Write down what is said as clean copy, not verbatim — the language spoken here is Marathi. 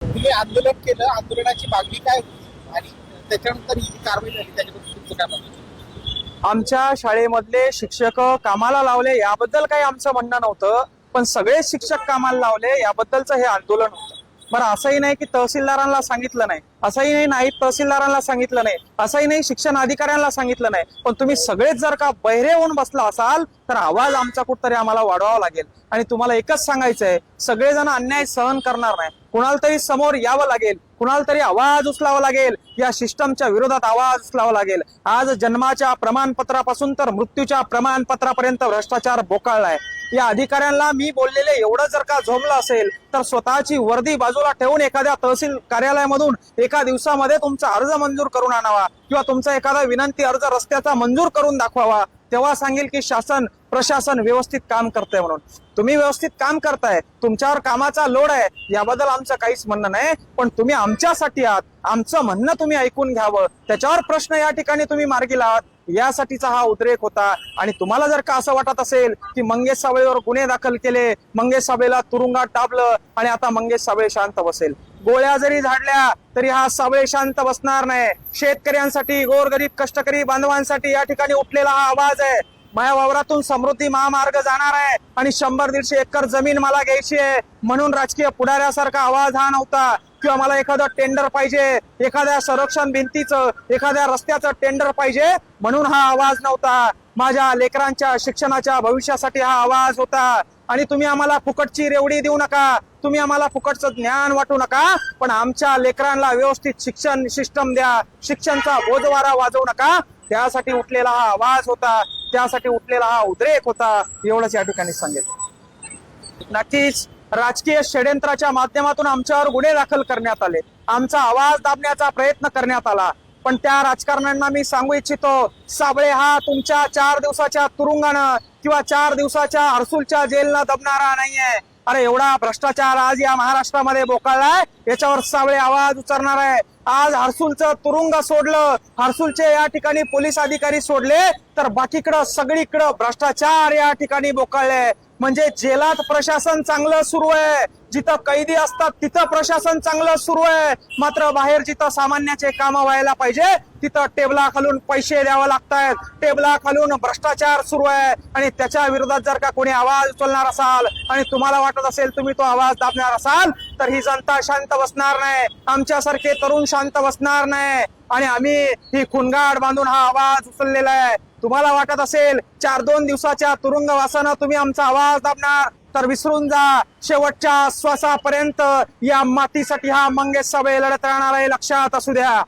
तुम्ही आंदोलन केलं, आंदोलनाची मागणी काय होती आणि त्याच्यानंतर ही कारवाई झाली, त्याच्याबद्दल तुमचं काय म्हणणं? आमच्या शाळेमधले शिक्षक कामाला लावले याबद्दल काही आमचं म्हणणं नव्हतं, पण सगळे शिक्षक कामाला लावले याबद्दलचं हे आंदोलन होतं. बरं, असंही नाही की तहसीलदारांना सांगितलं नाही, असंही नाही तहसीलदारांना सांगितलं नाही, असंही नाही शिक्षण अधिकाऱ्यांना सांगितलं नाही, पण तुम्ही सगळेच जर का बहिरे होऊन बसला असाल तर आवाज आमचा कुठतरी आम्हाला वाढवावा लागेल. आणि तुम्हाला एकच सांगायचंय, सगळेजण अन्याय सहन करणार नाही, कुणाला तरी समोर यावं लागेल, कुणाला तरी आवाज उचलावा लागेल, या सिस्टमच्या विरोधात आवाज उचलावा लागेल. आज जन्माच्या प्रमाणपत्रापासून तर मृत्यूच्या प्रमाणपत्रापर्यंत भ्रष्टाचार बोकाळलाय. या अधिकाऱ्यांना मी बोललेले एवढं जर का झोंबलं असेल तर स्वतःची वर्दी बाजूला ठेवून एखाद्या तहसील कार्यालयामधून एका दिवसामध्ये तुमचा अर्ज मंजूर करून आणावा किंवा तुमचा एखादा विनंती अर्ज रस्त्याचा मंजूर करून दाखवावा. तेव्हा सांगेल की शासन प्रशासन व्यवस्थित काम करतंय म्हणून. तुम्ही व्यवस्थित काम करताय, तुमच्यावर कामाचा लोड आहे, याबद्दल आमचं काहीच म्हणणं नाही, पण तुम्ही आमच्यासाठी आहात, आमचं म्हणणं तुम्ही ऐकून घ्यावं, त्याच्यावर प्रश्न या ठिकाणी तुम्ही मार्गी लावात, यासाठीचा हा उद्रेक होता. आणि तुम्हाला जर का असं वाटत असेल की मंगेश साबळेवर गुन्हे दाखल केले, मंगेश साबळेला तुरुंगात टाकलं आणि आता मंगेश साबळे शांत बसेल, गोळ्या जरी झाडल्या तरी हा साबळे शांत बसणार नाही. शेतकऱ्यांसाठी, गोरगरीब कष्टकरी बांधवांसाठी या ठिकाणी उठलेला हा आवाज आहे. माझ्या वावरातून समृद्धी महामार्ग जाणार आहे आणि 100-150 एकर जमीन मला घ्यायची आहे म्हणून राजकीय पुढाऱ्यासारखा आवाज हा नव्हता. किंवा मला एखादं टेंडर पाहिजे, एखाद्या संरक्षण भिंतीचं, एखाद्या रस्त्याचं टेंडर पाहिजे म्हणून हा आवाज नव्हता. माझ्या लेकरांच्या शिक्षणाच्या भविष्यासाठी हा आवाज होता. आणि तुम्ही आम्हाला फुकटची रेवडी देऊ नका, तुम्ही आम्हाला फुकटचं ज्ञान वाटू नका, पण आमच्या लेकरांना व्यवस्थित शिक्षण सिस्टम द्या, शिक्षणचा बोजवारा वाजवू नका. त्यासाठी उठलेला हा आवाज होता, त्यासाठी उठलेला हा उद्रेक होता, एवढंच या ठिकाणी सांगेल. नक्कीच राजकीय षड्यंत्राच्या माध्यमातून आमच्यावर गुन्हे दाखल करण्यात आले, आमचा आवाज दाबण्याचा प्रयत्न करण्यात आला, पण त्या राजकारण्यांना मी सांगू इच्छितो, साबळे हा तुमच्या 4 दिवसाच्या तुरुंगानं किंवा 4 दिवसाच्या हर्सुलच्या जेलनं दबणारा नाहीये. अरे एवढा भ्रष्टाचार आज या महाराष्ट्रामध्ये बोकाळलाय, याच्यावर साबळे आवाज उचलणार आहे. आज हर्सुलचं तुरुंग सोडलं, हर्सुलचे या ठिकाणी पोलीस अधिकारी सोडले, तर बाकीकडं सगळीकडं भ्रष्टाचार या ठिकाणी बोकाळले. म्हणजे जेलात प्रशासन चांगलं सुरू आहे, जिथं कैदी असतात तिथं प्रशासन चांगलं सुरू आहे, मात्र बाहेर जिथं सामान्याचे काम व्हायला पाहिजे तिथं टेबलाखालून पैसे द्यावं लागतायत, टेबलाखालून भ्रष्टाचार सुरू आहे. आणि त्याच्या विरोधात जर का कोणी आवाज उचलणार असाल आणि तुम्हाला वाटत असेल तुम्ही तो आवाज दाबणार असाल तर ही जनता शांत बसणार नाही, आमच्यासारखे तरुण शांत बसणार नाही. आणि आम्ही ही खुणगाड बांधून हा आवाज उचललेला आहे. तुम्हाला वाटत असेल 4-2 दिवसाच्या तुरुंगवासानं तुम्ही आमचा आवाज दाबणार तर विसरून जा, शेवटच्या श्वासापर्यंत या मातीसाठी हा मंगेश साबळे लढत राहणार आहे, लक्षात असू द्या.